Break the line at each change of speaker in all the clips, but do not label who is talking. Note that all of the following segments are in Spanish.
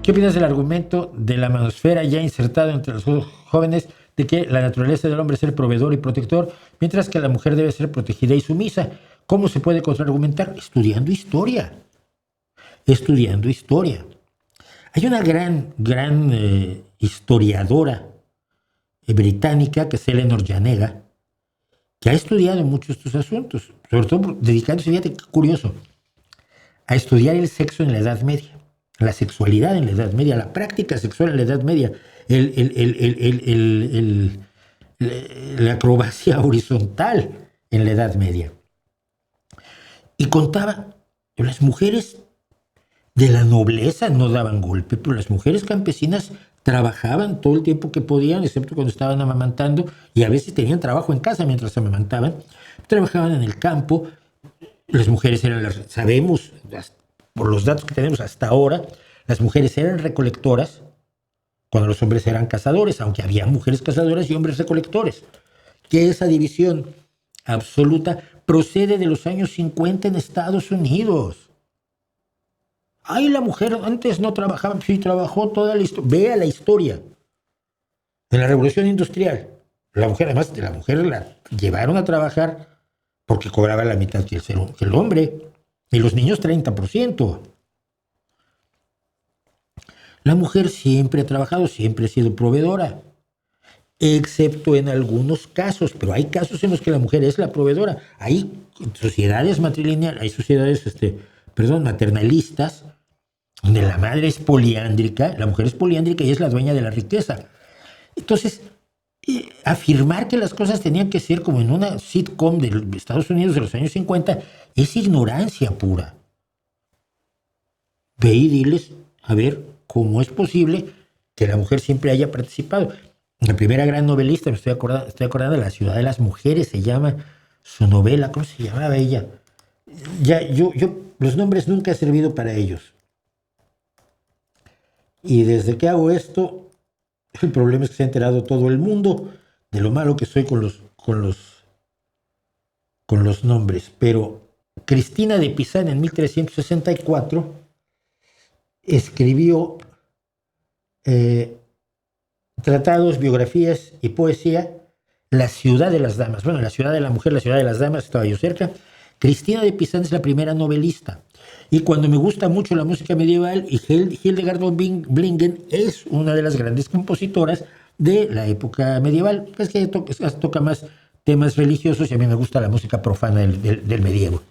¿Qué opinas del argumento de la manosfera ya insertado entre los jóvenes de que la naturaleza del hombre es ser proveedor y protector, mientras que la mujer debe ser protegida y sumisa? ¿Cómo se puede contraargumentar? Estudiando historia. Estudiando historia. Hay una gran historiadora británica, que es Eleanor Janega, que ha estudiado mucho estos asuntos, sobre todo dedicándose, fíjate qué curioso, a estudiar el sexo en la Edad Media, la sexualidad en la Edad Media, la práctica sexual en la Edad Media, la acrobacia horizontal en la Edad Media. Y contaba, las mujeres de la nobleza no daban golpe, pero las mujeres campesinas trabajaban todo el tiempo que podían, excepto cuando estaban amamantando, y a veces tenían trabajo en casa mientras amamantaban. Trabajaban en el campo. Las mujeres eran sabemos, por los datos que tenemos hasta ahora, las mujeres eran recolectoras cuando los hombres eran cazadores, aunque había mujeres cazadoras y hombres recolectores. Que esa división absoluta procede de los años 50 en Estados Unidos. Ay, la mujer antes no trabajaba, sí trabajó toda la historia. Vea la historia. En la Revolución Industrial, la mujer, además de la mujer, la llevaron a trabajar porque cobraba la mitad que el hombre. Y los niños 30%. La mujer siempre ha trabajado, siempre ha sido proveedora. Excepto en algunos casos, pero hay casos en los que la mujer es la proveedora. Hay sociedades matrilineales, hay sociedades, maternalistas, donde la madre es poliándrica, la mujer es poliándrica y es la dueña de la riqueza. Entonces, afirmar que las cosas tenían que ser como en una sitcom de Estados Unidos de los años 50 es ignorancia pura. Ve y diles, a ver, ¿cómo es posible que la mujer siempre haya participado? La primera gran novelista, me estoy acordando de La ciudad de las mujeres, se llama su novela, ¿cómo se llamaba ella? Los nombres nunca han servido para ellos. Y desde que hago esto, el problema es que se ha enterado todo el mundo de lo malo que soy con los nombres. Pero Cristina de Pizan en 1364 escribió tratados, biografías y poesía. La ciudad de las damas. Bueno, la ciudad de la mujer, la ciudad de las damas, estaba yo cerca. Cristina de Pizan es la primera novelista. Y cuando me gusta mucho la música medieval, y Hildegard von Bingen es una de las grandes compositoras de la época medieval. Es que toca más temas religiosos y a mí me gusta la música profana del medievo.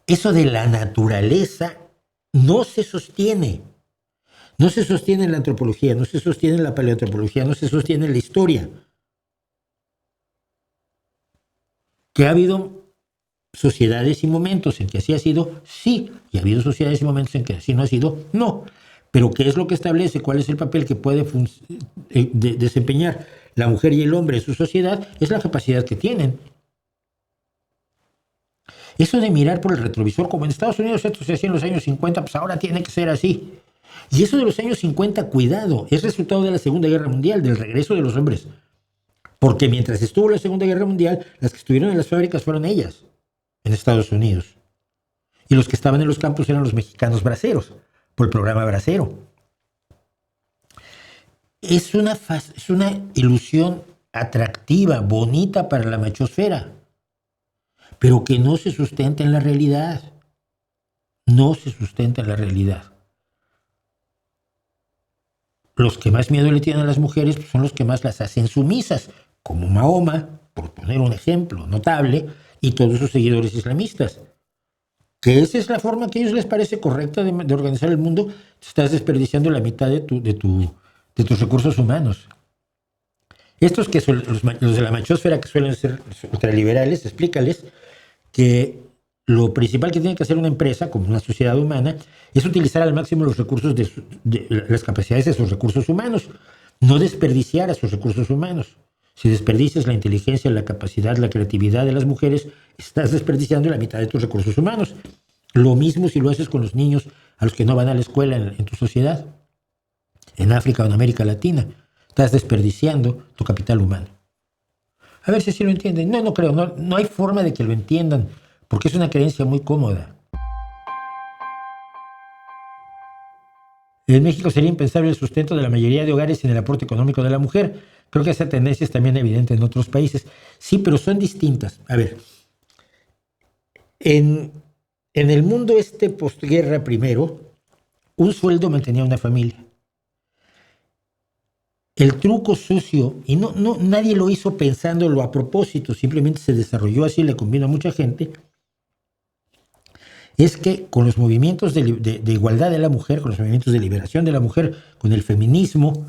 Eso de la naturaleza no se sostiene. No se sostiene en la antropología, no se sostiene en la paleoantropología, no se sostiene en la historia. Que ha habido sociedades y momentos en que así ha sido, sí, y ha habido sociedades y momentos en que así no ha sido, no. Pero ¿qué es lo que establece? ¿Cuál es el papel que puede desempeñar la mujer y el hombre en su sociedad? Es la capacidad que tienen. Eso de mirar por el retrovisor, como en Estados Unidos esto se hacía en los años 50, pues ahora tiene que ser así. Y eso de los años 50, cuidado, es resultado de la Segunda Guerra Mundial, del regreso de los hombres. Porque mientras estuvo la Segunda Guerra Mundial, las que estuvieron en las fábricas fueron ellas, en Estados Unidos. Y los que estaban en los campos eran los mexicanos braceros, por el programa Bracero. Es una ilusión atractiva, bonita para la machosfera, pero que no se sustenta en la realidad. No se sustenta en la realidad. Los que más miedo le tienen a las mujeres pues, son los que más las hacen sumisas, como Mahoma, por poner un ejemplo notable, y todos sus seguidores islamistas. Que esa es la forma que a ellos les parece correcta de organizar el mundo, estás desperdiciando la mitad de tus recursos humanos. Estos que son los de la machosfera, que suelen ser ultraliberales, explícales que lo principal que tiene que hacer una empresa, como una sociedad humana, es utilizar al máximo los recursos las capacidades de sus recursos humanos, no desperdiciar a sus recursos humanos. Si desperdicias la inteligencia, la capacidad, la creatividad de las mujeres, estás desperdiciando la mitad de tus recursos humanos. Lo mismo si lo haces con los niños a los que no van a la escuela en tu sociedad, en África o en América Latina. Estás desperdiciando tu capital humano. A ver si así lo entienden. No creo, no hay forma de que lo entiendan, porque es una creencia muy cómoda. En México sería impensable el sustento de la mayoría de hogares sin el aporte económico de la mujer. Creo que esa tendencia es también evidente en otros países. Sí, pero son distintas. A ver, en el mundo postguerra primero, un sueldo mantenía una familia. El truco sucio, y nadie lo hizo pensándolo a propósito, simplemente se desarrolló así, le convino a mucha gente, es que con los movimientos de igualdad de la mujer, con los movimientos de liberación de la mujer, con el feminismo,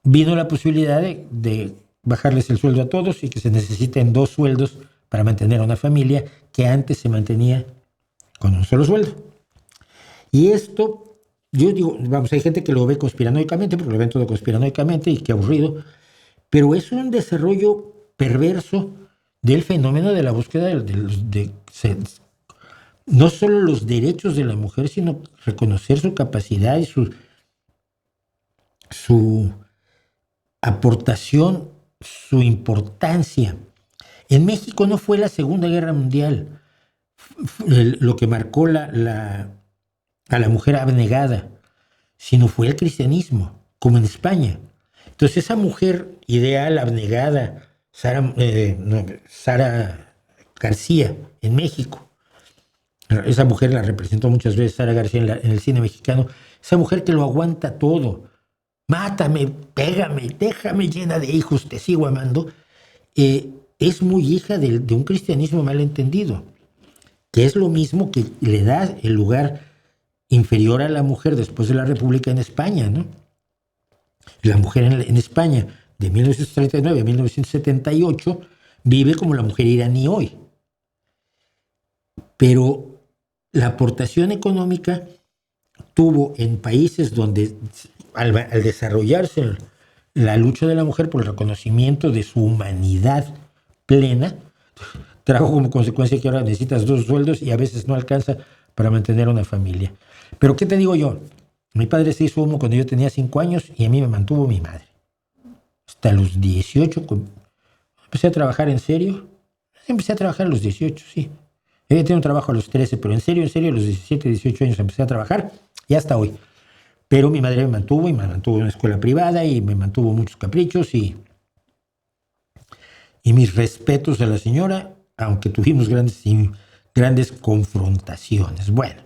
vino la posibilidad de bajarles el sueldo a todos y que se necesiten 2 sueldos para mantener a una familia que antes se mantenía con un solo sueldo. Y esto, yo digo, vamos, hay gente que lo ve conspiranoicamente, porque lo ven todo conspiranoicamente y qué aburrido, pero es un desarrollo perverso del fenómeno de la búsqueda no solo los derechos de la mujer, sino reconocer su capacidad y su aportación, su importancia. En México no fue la Segunda Guerra Mundial lo que marcó a la mujer abnegada, sino fue el cristianismo, como en España. Entonces esa mujer ideal, abnegada, Sara García, en México, esa mujer la representó muchas veces Sara García en el cine mexicano, esa mujer que lo aguanta todo, mátame, pégame, déjame llena de hijos, te sigo amando, es muy hija de un cristianismo mal entendido, que es lo mismo que le da el lugar inferior a la mujer después de la República en España, ¿no? La mujer en España de 1939 a 1978 vive como la mujer iraní hoy. Pero la aportación económica tuvo en países donde al desarrollarse la lucha de la mujer por el reconocimiento de su humanidad plena, trajo como consecuencia que ahora necesitas 2 sueldos y a veces no alcanza para mantener una familia. Pero ¿qué te digo yo? Mi padre se hizo humo cuando yo tenía 5 años y a mí me mantuvo mi madre. Hasta los 18 empecé a trabajar en serio. Empecé a trabajar a los 18, sí. Había tenido un trabajo a los 13, pero en serio, a los 17, 18 años empecé a trabajar y hasta hoy. Pero mi madre me mantuvo en una escuela privada y me mantuvo muchos caprichos y mis respetos a la señora, aunque tuvimos grandes confrontaciones. Bueno,